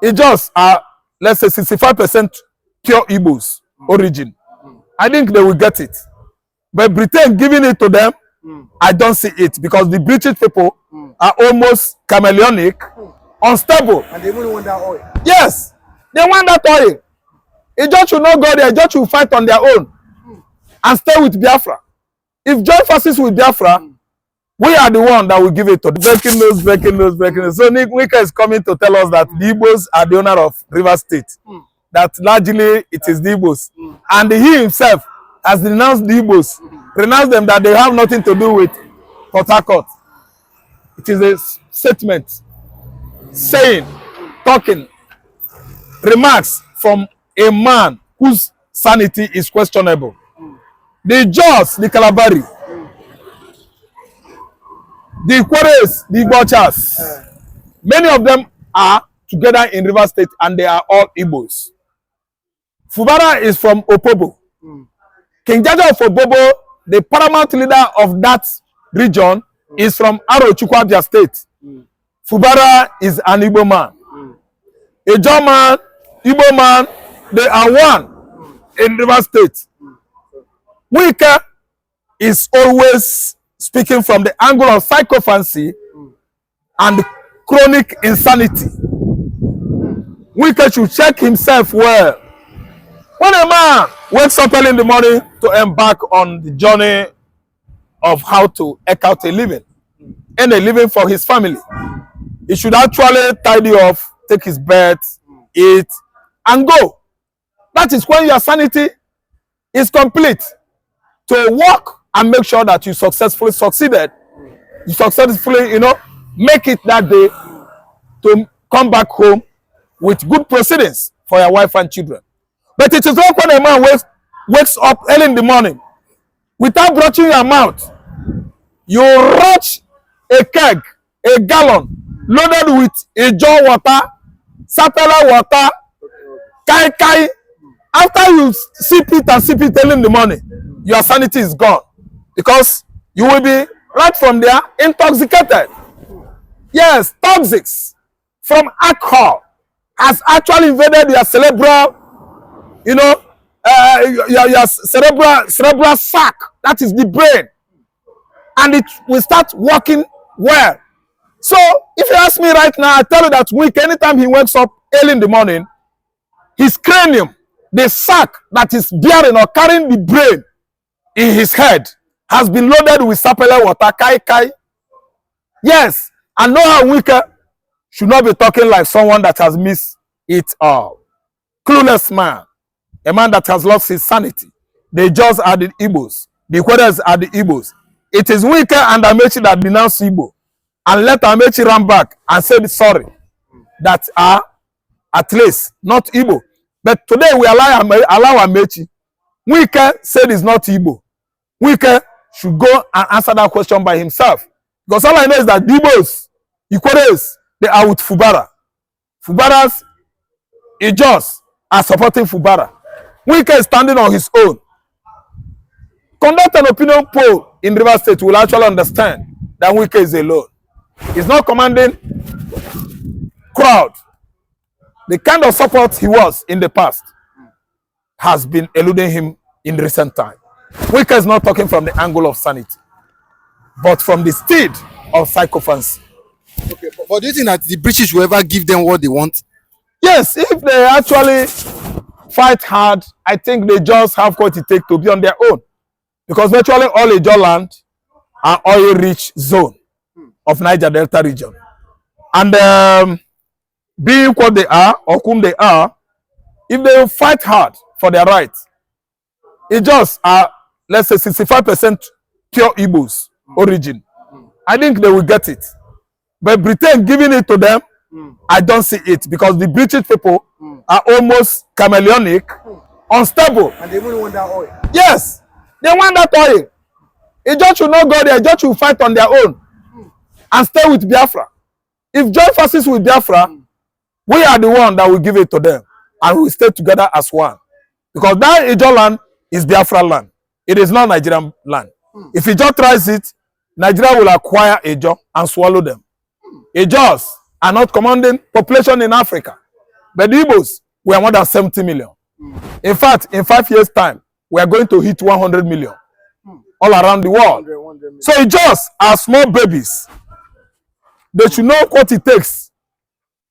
Ijaws are, let's say, 65% pure Igbos origin. I think they will get it. But Britain giving it to them, I don't see it, because the British people are almost chameleonic, unstable. And they only want that oil. Yes, they want that oil. Ijaw should not go there. Ijaw should fight on their own and stay with Biafra. If join forces with Biafra, we are the one that will give it to them. Breaking news, breaking news, breaking news. So Wike is coming to tell us that the Igbos are the owner of River State. That largely it is the Igbos. And he himself has denounced the Igbos, renounced them, that they have nothing to do with Port Harcourt. It is a statement, saying, talking, remarks from a man whose sanity is questionable. The Jaws, the Calabari, the Quares, the Butchers, many of them are together in River State, and they are all Igbos. Fubara is from Opobo. King Jaja of Opobo, the paramount leader of that region, is from Arochukwu State. Fubara is an Igbo man. Ijaw man, Igbo man, they are one in River State. Wike is always speaking from the angle of psychophancy and chronic insanity. Wike should check himself well. When a man wakes up early in the morning to embark on the journey of how to eke out a living, and a living for his family, he should actually tidy off, take his bed, eat, and go. That is when your sanity is complete. To work and make sure that you successfully succeeded. You successfully, make it that day to come back home with good proceedings for your wife and children. But it is not when a man wakes up early in the morning without brushing your mouth. You rush a keg, a gallon, loaded with Ijaw water, sapele water, kai. After you sip it early in the morning, your sanity is gone, because you will be right from there intoxicated. Yes, toxics from alcohol has actually invaded your cerebral, your cerebral sac. That is the brain, and it will start working well. So, if you ask me right now, I tell you that Wike, anytime he wakes up early in the morning, his cranium, the sac that is bearing or carrying the brain in his head, has been loaded with sapele water, kai. Yes, and know how Wike should not be talking like someone that has missed it all. Clueless man, a man that has lost his sanity. The Jaws are the Igbos, the Quares are the Igbos. It is Wike and Amechi that denounce Igbo, and let Amechi run back and say sorry, that are at least not Igbo. But today we allow Amechi. Wike said it's not Igbo. Wike should go and answer that question by himself. Because all I know is that the Igbos, the Quares, they are with Fubara. Fubara's Ijaws are supporting Fubara. Wike is standing on his own. Conduct an opinion poll in River State, will actually understand that Wike is alone. He's not commanding crowd. The kind of support he was in the past has been eluding him in recent time. Wike is not talking from the angle of sanity, but from the steed of psychophancy. Okay, but do you think that the British will ever give them what they want? Yes, if they actually fight hard, I think they just have what it takes to be on their own. Because virtually all Ijaw land are oil-rich zone of Niger Delta region. And being what they are, or whom they are, if they fight hard for their rights, Ijaws are, let's say, 65% pure Igbos origin. I think they will get it. But Britain giving it to them, I don't see it, because the British people are almost chameleonic, unstable. And they only want that oil. Yes, they want that oil. Ijaw should not go there. Ijaw should fight on their own and stay with Biafra. If join forces with Biafra, we are the one that will give it to them, and we stay together as one. Because that Ijaw land is Biafra land. It is not Nigerian land. If Ijaw tries it, Nigeria will acquire Ijaw and swallow them. Ijaws are not commanding population in Africa. But the Igbos, we are more than 70 million. In fact, in 5 years' time, we are going to hit 100 million all around the world. So it just are small babies. They should know what it takes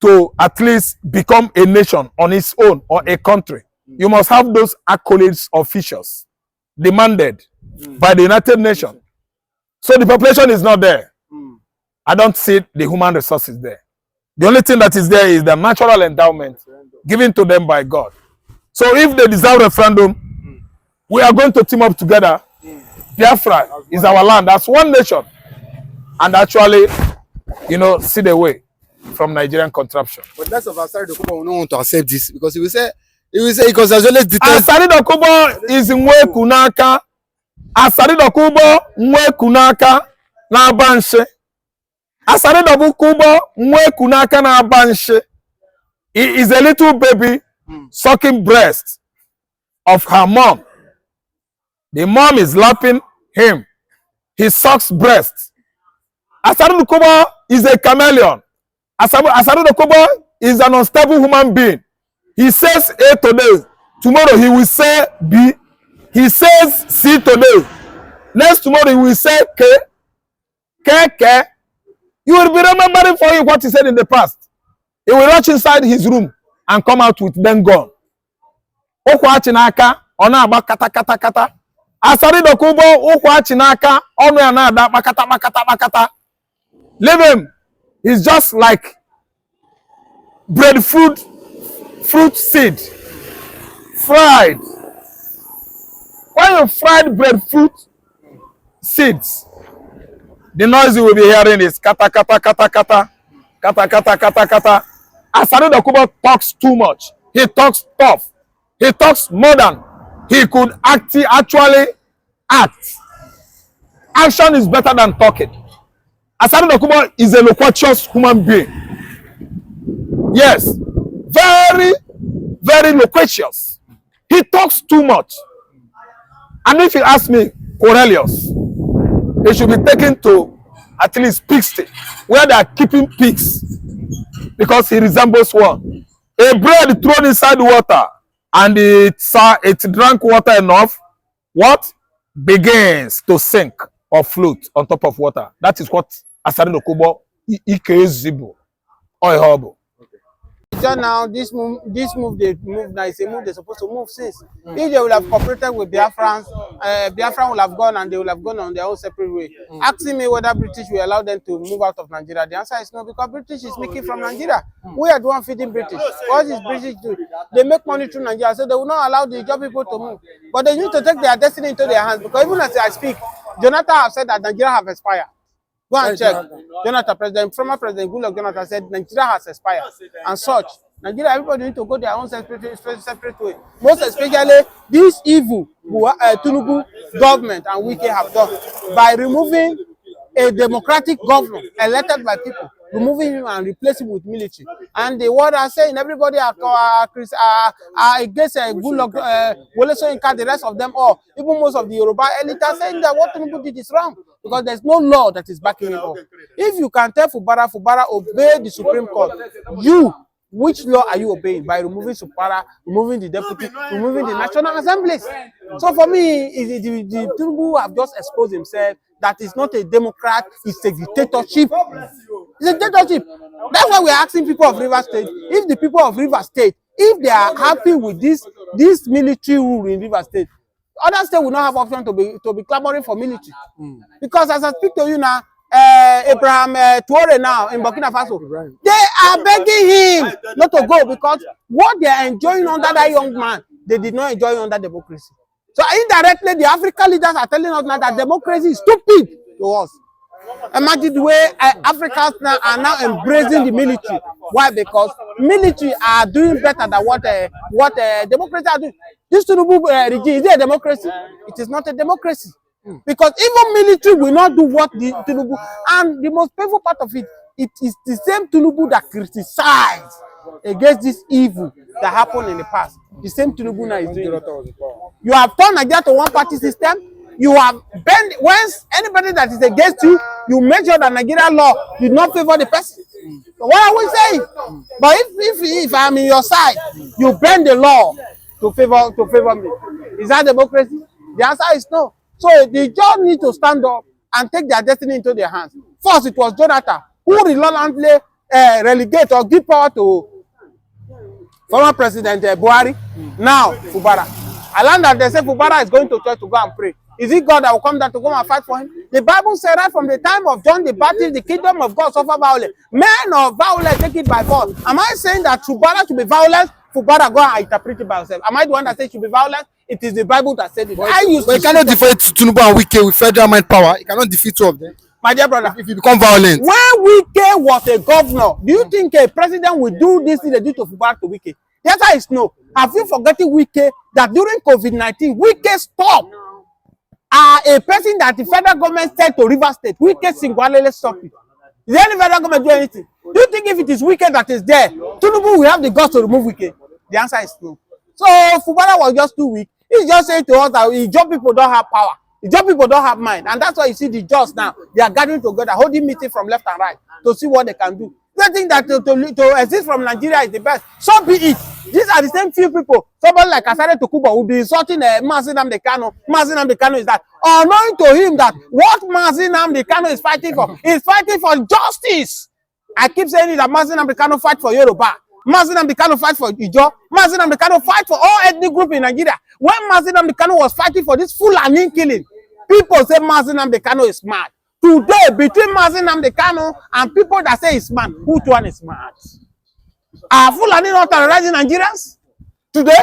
to at least become a nation on its own or a country. You must have those accolades officials demanded by the United Nations. So the population is not there. I don't see the human resources there. The only thing that is there is the natural endowment given to them by God. So if they deserve referendum, we are going to team up together. Biafra is our land as one nation. And actually, you know, see the way from Nigerian contraption. But that's of Asari Dokubo will not want to accept this because he will say because as well as details. Asari Dokubo is Nwe Kunaka. Asari Dokubo Nwe Kunaka na Abanshe. Asari Dokubo Nwe Kunaka na Abanshe. He is a little baby sucking breast of her mom. The mom is lapping him. He sucks breast. Asari Dokubo is a chameleon. Asari Dokubo is an unstable human being. He says A today. Tomorrow he will say B. He says C today. Next tomorrow he will say K. K. You will be remembering for you what he said in the past. He will rush inside his room and come out with them gone. Okwa chinaka ona agba kata. Asari Dokubo okwa chinaka onu ya na ada kata. Leave him. He's just like breadfruit seed. Fried. When you fried breadfruit seeds, the noise you will be hearing is kata. Asari Dokubo talks too much. He talks tough. He talks more than he could actually act. Action is better than talking. Asari Dokubo is a loquacious human being. Yes, very, very loquacious. He talks too much. And if you ask me, Cornelius, he should be taken to at least pig sty, where they are keeping pigs, because he resembles one. A bread thrown inside water, and it drank water enough, what? Begins to sink or float on top of water. That is what Asari Dokubo Ikezibu or Hobo. So now this move they move now is a move they're supposed to move since. If they will have cooperated with Biafrans, Biafran will have gone and they will have gone on their own separate way. Asking me whether British will allow them to move out of Nigeria, the answer is no, because British is making from Nigeria. We are the one feeding British. What is British do? They make money through Nigeria, so they will not allow the job people to move. But they need to take their destiny into their hands, because even as I speak, Jonathan have said that Nigeria have expired. Go and check. Jonathan, former President Goodluck Jonathan said Nigeria has expired and such. Nigeria, everybody need to go their own separate way. Most especially this evil Tinubu government and Wike have done by removing a democratic government elected by people, removing him and replacing him with military. And the word are saying everybody are against Goodluck, the rest of them all, even most of the Yoruba elite are saying that what Tinubu did is wrong, because there's no law that is backing it up. If you can tell Fubara obey the Supreme Court, which law are you obeying? By removing Supara, removing the deputy, removing the National Assemblies. So for me, the Tinubu have just exposed himself that is not a democrat, it's a dictatorship. It's a dictatorship. That's why we're asking people of Rivers State, if the people of Rivers State, if they are happy with this military rule in Rivers State, other states will not have option to be clamoring for military. Because as I speak to you now, Abraham Traore now in Burkina Faso, they are begging him not to go, because what they are enjoying under that young man, they did not enjoy under democracy. So indirectly, the African leaders are telling us now that democracy is stupid to us. Imagine the way Africans now are now embracing the military. Why? Because military are doing better than what democracy are doing. This Tinubu regime, is it a democracy? It is not a democracy. Because even military will not do what the Tinubu, and the most painful part of it, it is the same Tinubu that criticized against this evil that happened in the past. The same Tinubu now is doing it. You have turned Nigeria to one party system. You have bent, once anybody that is against you, you make sure that Nigerian law did not favor the person. What are we saying? But if I'm in your side, you bend the law to favor me. Is that democracy? The answer is no. So the judge need to stand up and take their destiny into their hands. First, it was Jonathan who reluctantly relegate or give power to former President Buhari. Now, Fubara. I learned that they say Fubara is going to church to go and pray. Is it God that will come down to go and fight for him? The Bible said right from the time of John the Baptist, the kingdom of God suffer violence. Men of violence take it by force. Am I saying that Fubara should be violent? Fubara go and interpret it by yourself. Am I the one that says should be violent? It is the Bible that said it. But you cannot defeat Tinubu and Wike with federal mind power. You cannot defeat two of them. My dear brother, if you become violent. When Wike was a governor, do you think a president will do this thing they do to Fubara to Wike? The answer is no. Have you forgotten Wike that during COVID-19, Wike stopped a person that the federal government sent to River State? Wike singularly stopped it. Is there any federal government do anything? Do you think if it is Wike that is there, Tinubu will have the guts to remove Wike? The answer is no. So Fubara was just too weak. He's just saying to us that Ijaw people don't have power. Ijaw people don't have mind. And that's why you see the judges now. They are gathering together, holding meeting from left and right to see what they can do. They think that to exist from Nigeria is the best. So be it. These are the same few people. Somebody like Asare Tokubo will be insulting Mazi Nnamdi Kanu. Mazi Nnamdi Kanu is that. Unknowing to him that what Mazi Nnamdi Kanu is fighting for is fighting for justice. I keep saying it that Mazi Nnamdi Kanu fight for Yoruba. Mazi Nnamdi Kanu fight for Ijaw. Mazi Nnamdi Kanu fight for all ethnic groups in Nigeria. When Mazi Nnamdi Kanu was fighting for this Fulani killing, people say Mazi Nnamdi Kanu is mad. Today, between Mazi Nnamdi Kanu and people that say he's mad, which one is mad? Are Fulani not terrorizing Nigerians? Today?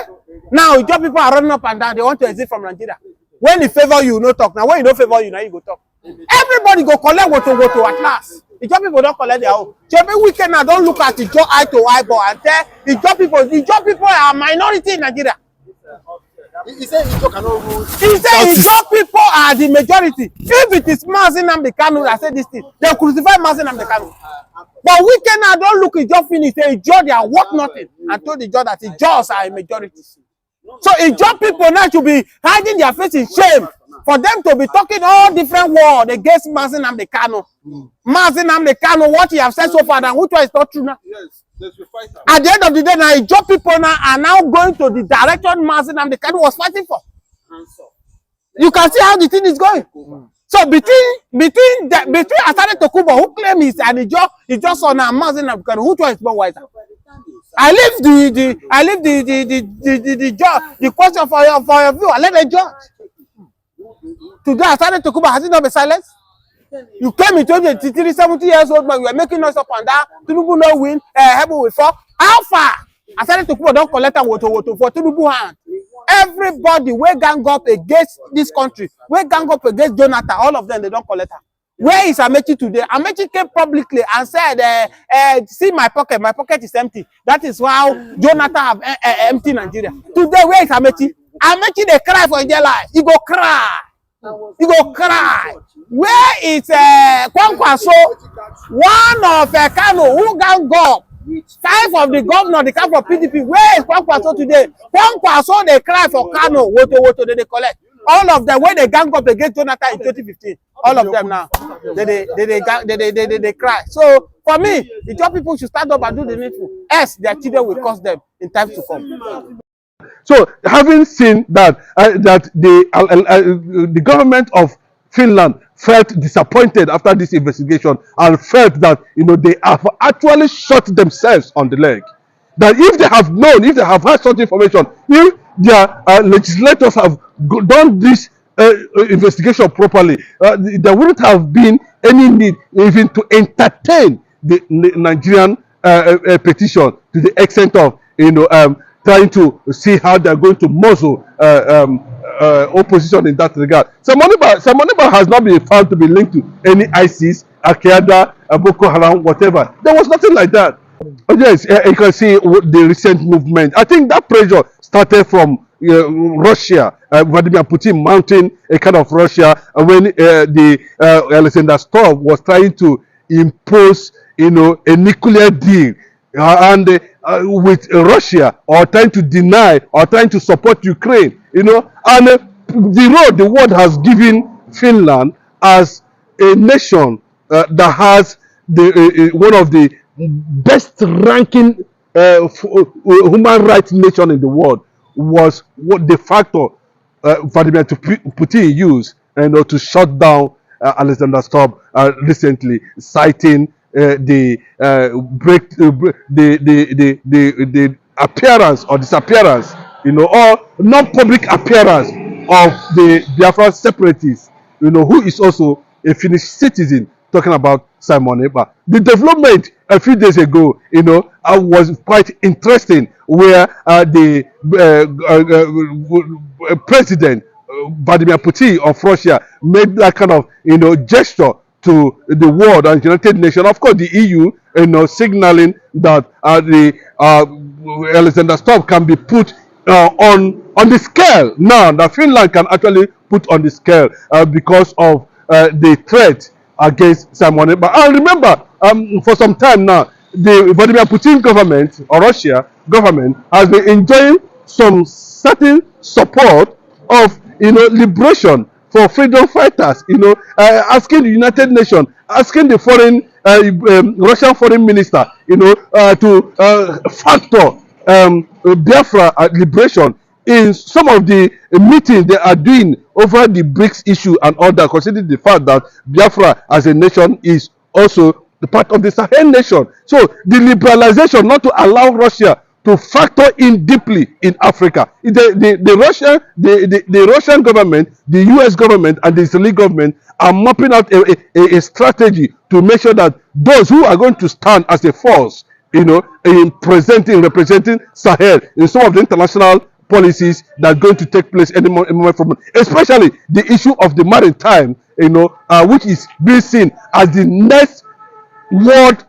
Now, Ijaw people are running up and down. They want to exit from Nigeria. When it favor you, no talk. Now, when it don't favor you, now you go talk. Everybody go collect what to at last. Ijaw people don't collect their own. So every weekend now, don't look at Ijaw eye to eyeball and tell Ijaw people are a minority in Nigeria. He said Ijaw cannot rule. He said Ijaw people are the majority. If it is Mazi Nnamdi Kanu that said this thing, they crucify Mazi Nnamdi Kanu. But we cannot don't look Ijaw finish, say Ijaw they are worth nothing, and told Ijaw that Ijaws are a majority. So Ijaw people now should be hiding their face in shame for them to be talking all different words against Mazi Nnamdi Kanu. Mazi Nnamdi Kanu, what he have said so far, and which one is not true now? Yes. At the end of the day, now Ijaw people now are now going to the direction Mazi Nnamdi Kanu was fighting for. You can see how the thing is going. So between Asare Tokubo, who claim he's an Ijaw son, and Mazi Nnamdi Kanu, which one is more wiser? I leave the question for your view. I let the judge. Today, Asare Tokubo, has it not been silenced? You came in 2023, 70 years old, but you were making noise up and down. Tinubu no win, Heaven will fall. How far? Asare Tokubo don't collect a woto for Tinubu hand. Everybody we gang up against this country, we gang up against Jonathan, all of them, they don't collect her. Where is Amechi today? Amechi came publicly and said, see my pocket is empty. That is how Jonathan have empty Nigeria. Today, where is Amechi? Amechi, they cry for their life. He go cry. He go cry. Where is Kwankwaso, one of Kano, who gang up? 5 of the governor, the camp of PDP. Where is Kwankwaso today? Kwankwaso, they cry for Kano. Woto, they collect. All of them, when they gang up against Jonathan in 2015, all of them now, they cry. So, for me, the job people should stand up and do the needful. Else, their children will cost them in times to come. So, having seen that the government of Finland felt disappointed after this investigation and felt that they have actually shot themselves on the leg. That if they have known, if they have had such information, if their legislators have done this investigation properly, there wouldn't have been any need even to entertain the Nigerian petition to the extent of trying to see how they're going to muzzle opposition in that regard. Simona has not been found to be linked to any ISIS, Al-Qaeda, Boko Haram, whatever. There was nothing like that. Yes, you can see the recent movement. I think that pressure started from Russia, Vladimir Putin mounting a kind of Russia when the Alexander Stubb was trying to impose, a nuclear deal and with Russia, or trying to deny or trying to support Ukraine, and the world has given Finland as a nation that has one of the best ranking human rights nation in the world was what the factor Vladimir Putin used to shut down Alexander Stubb recently, citing the the appearance or disappearance, or non-public appearance of the Biafra separatists, who is also a Finnish citizen, talking about Simon Ekpa. The development a few days ago, was quite interesting, where the president Vladimir Putin of Russia made that kind of gesture to the world and United Nations. Of course, the EU, signaling that the Alexander Stubb can be put on the scale now. That Finland can actually put on the scale because of the threat against Simon Ekpa. And remember, for some time now, the Vladimir Putin government or Russia government has been enjoying some certain support of liberation for freedom fighters, asking the United Nations, asking the foreign Russian foreign minister, to factor Biafra liberation in some of the meetings they are doing over the BRICS issue and all that, considering the fact that Biafra as a nation is also the part of the Sahel nation. So the liberalization, not to allow Russia to factor in deeply in Africa. The Russian government, the US government, and the Israeli government are mapping out a strategy to make sure that those who are going to stand as a force, in representing Sahel in some of the international policies that are going to take place any moment from now, especially the issue of the Maritime, which is being seen as the next world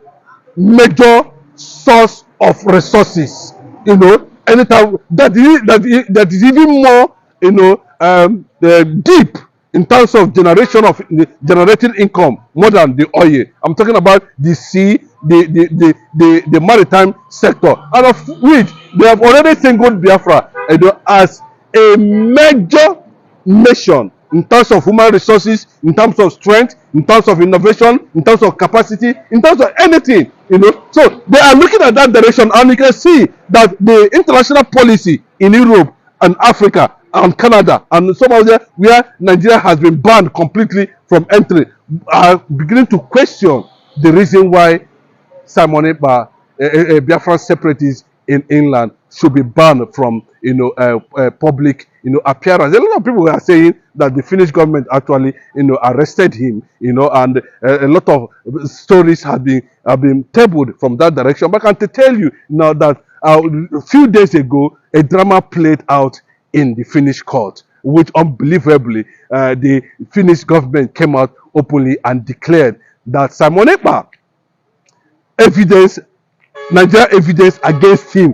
major source of resources, anytime that is even more, deep in terms of generating income more than the oil. I'm talking about the sea, the maritime sector, and of which they have already singled Biafra as a major nation in terms of human resources, in terms of strength, in terms of innovation, in terms of capacity, in terms of anything, So they are looking at that direction, and you can see that the international policy in Europe and Africa and Canada and some of them where Nigeria has been banned completely from entry are beginning to question the reason why Simon Ekpa, a Biafran separatist in England, should be banned from public appearance. A lot of people are saying that the Finnish government actually arrested him, and a lot of stories have been tabled from that direction. But I can tell you now that a few days ago a drama played out in the Finnish court, which unbelievably the Finnish government came out openly and declared that Simon Ekpa Nigeria evidence against him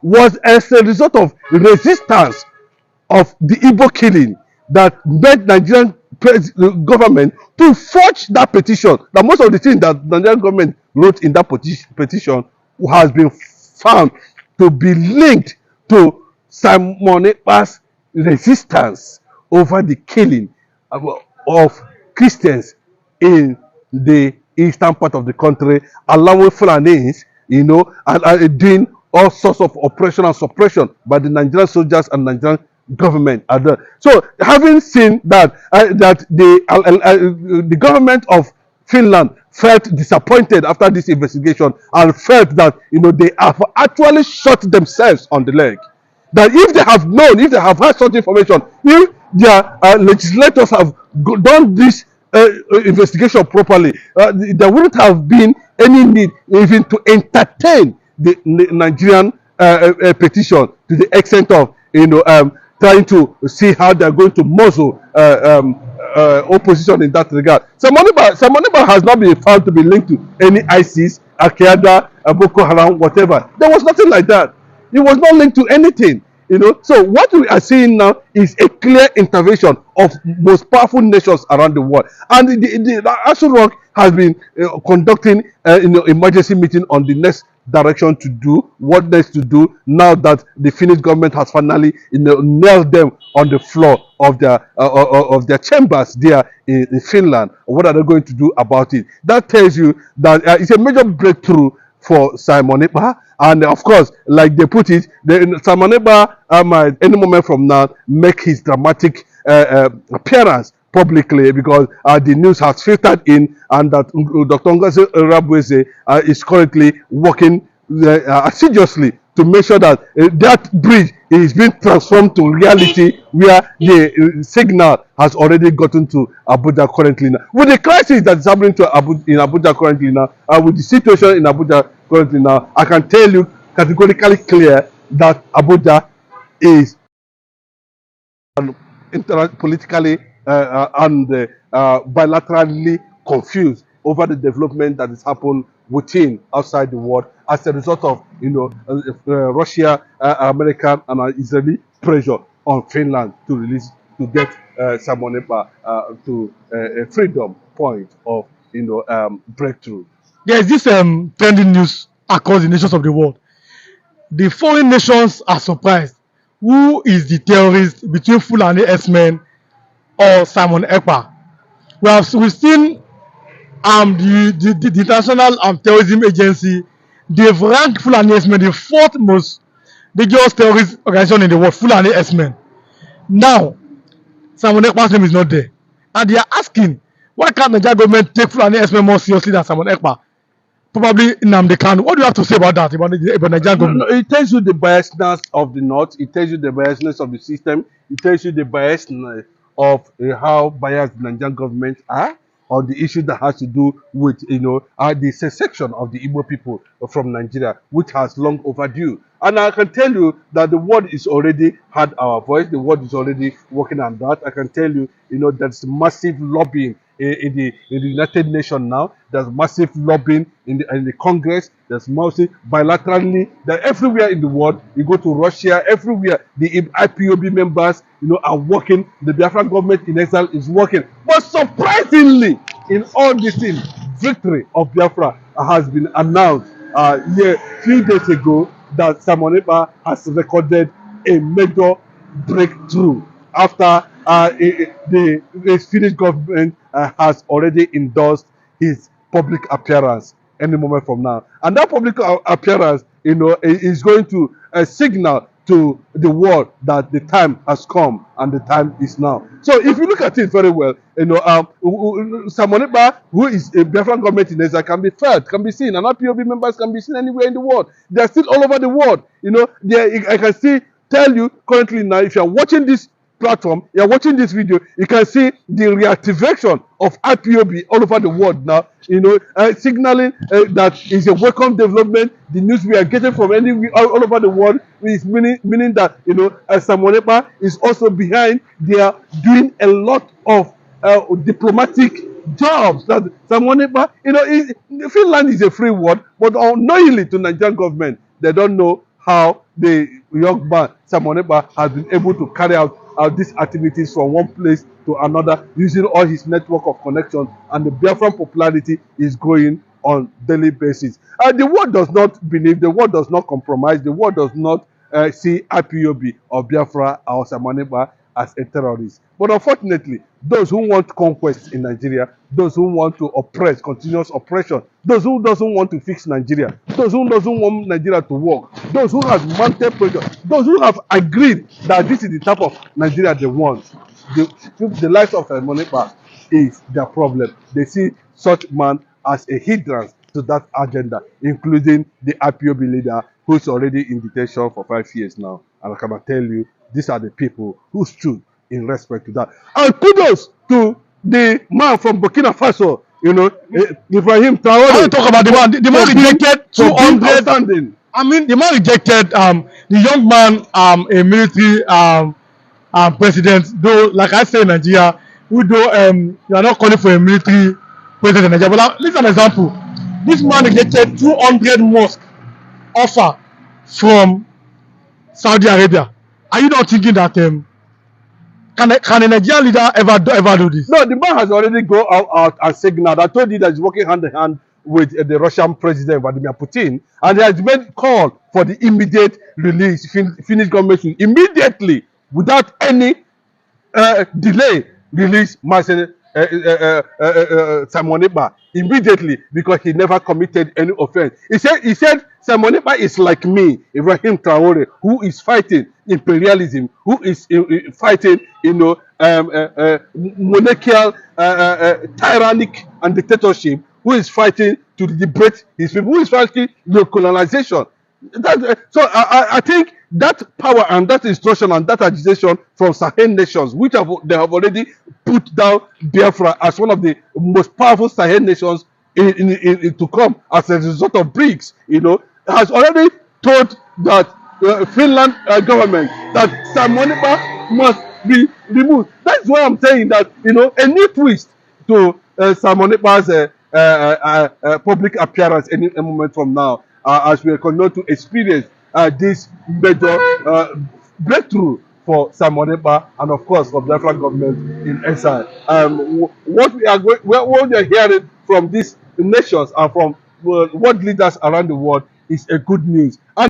was as a result of resistance of the Igbo killing that made Nigerian government to forge that petition. That most of the things that Nigerian government wrote in that petition has been found to be linked to Simon Ekpa's resistance over the killing of Christians in the eastern part of the country, allowing Fulanis, and doing all sorts of oppression and suppression by the Nigerian soldiers and Nigerian government. So, having seen that the government of Finland felt disappointed after this investigation and felt that they have actually shot themselves on the leg. That if they have known, if they have had such information, if their legislators have done this investigation properly, there wouldn't have been any need even to entertain the Nigerian petition to the extent of trying to see how they are going to muzzle opposition in that regard. Simon Ekpa has not been found to be linked to any ISIS, Al-Qaeda, Boko Haram, whatever. There was nothing like that. He was not linked to anything. So what we are seeing now is a clear intervention of most powerful nations around the world, and the Action Rock has been conducting emergency meeting on the next direction to do, what next to do now that the Finnish government has finally nailed them on the floor of their chambers there in Finland. What are they going to do about it? That tells you that it's a major breakthrough for Simon Ekpa. And of course, like they put it, Simon Ekpa might any moment from now make his dramatic appearance publicly, because the news has filtered in, and that Dr. Ngozi Rabweze is currently working assiduously to make sure that that bridge is being transformed to reality, where the signal has already gotten to Abuja currently now. With the crisis that is happening to in Abuja currently now, with the situation in Abuja currently now, I can tell you categorically clear that Abuja is politically and bilaterally confused over the development that has happened within outside the world as a result of Russia, American and Israeli pressure on Finland to get Simon Ekpa to a freedom point of breakthrough. There is this trending news across the nations of the world. The foreign nations are surprised. Who is the terrorist between Fulani S-men or Simon Ekpa? We've seen the International Terrorism Agency, they've ranked Fulani S-men the fourth most dangerous terrorist organization in the world, Fulani S-men. Now, Simon Ekpa's name is not there. And they are asking, why can't the Nigeria government take Fulani S-men more seriously than Simon Ekpa? Probably Nnamdi Kanu. What do you have to say about that, about Nigerian government? It tells you the biasness of the North. It tells you the biasness of the system. It tells you the biasness of how biased the Nigerian government are on the issue that has to do with the secession of the Igbo people from Nigeria, which has long overdue. And I can tell you that the world is already had our voice. The world is already working on that. I can tell you, there's massive lobbying in the United Nations now. There's massive lobbying in the Congress. There's massive bilaterally. That everywhere in the world, you go to Russia, everywhere the IPOB members, are working. The Biafra government in exile is working. But surprisingly, in all this thing, victory of Biafra has been announced few days ago, that Simon Ekpa has recorded a major breakthrough after the Finnish government has already endorsed his public appearance any moment from now. And that public appearance, is going to signal to the world that the time has come and the time is now. So if you look at it very well, Simon Ekpa, who is a Biafran government in Israel, can be felt, can be seen, and IPOB members can be seen anywhere in the world. They are still all over the world. I can tell you currently now, if you are watching this platform, you are watching this video, you can see the reactivation of IPOB all over the world now, signaling that is a welcome development. The news we are getting from all over the world is meaning that Simon Ekpa is also behind. They are doing a lot of diplomatic jobs. That Simon Ekpa, Finland is a free world, but unknowingly to Nigerian government, they don't know how the young man Simon Ekpa has been able to carry out these activities from one place to another using all his network of connection, and the Biafran popularity is growing on daily basis. The world does not believe, the world does not compromise, the world does not see IPOB or Biafra or Simon Ekpa as a terrorist. But unfortunately, those who want conquest in Nigeria, those who want to oppress, continuous oppression, those who doesn't want to fix Nigeria, those who doesn't want Nigeria to work, those who have mounted pressure, those who have agreed that this is the type of Nigeria they want, the life of Simon Ekpa is their problem. They see such man as a hindrance to that agenda, including the IPOB leader who is already in detention for 5 years now. And I can tell you, these are the people who stood in respect to that. And kudos to the man from Burkina Faso, Ibrahim Traore. I want to talk about the man. The man rejected 200. I mean, the man rejected the young man, a military president. Though, like I say in Nigeria, you are not calling for a military president in Nigeria. But listen, an example. This man rejected 200 mosque offer from Saudi Arabia. Are you not thinking that can a Nigerian leader ever do this? No, the man has already gone out and signaled. I told you that he's working hand in hand with the Russian President Vladimir Putin, and there has been call for the immediate release. Finnish government should immediately, without any delay, release Marcel Simon Ekpa immediately, because he never committed any offense. He said Simon Ekpa is like me, Ibrahim Traore, who is fighting imperialism, who is fighting, monarchical, tyrannic and dictatorship, who is fighting to liberate his people, who is fighting the colonization. I think that power and that instruction and that agitation from Sahel nations, which they have already put down Biafra as one of the most powerful Sahel nations to come as a result of BRICS, has already told that Finland government that Simon Ekpa must be removed. That's why I'm saying that a new twist to Simon Ekpa's public appearance any moment from now, as we continue to experience this major breakthrough for Simon Ekpa and of course for the Biafra government in exile. What we are hearing from these nations and from world leaders around the world is a good news. And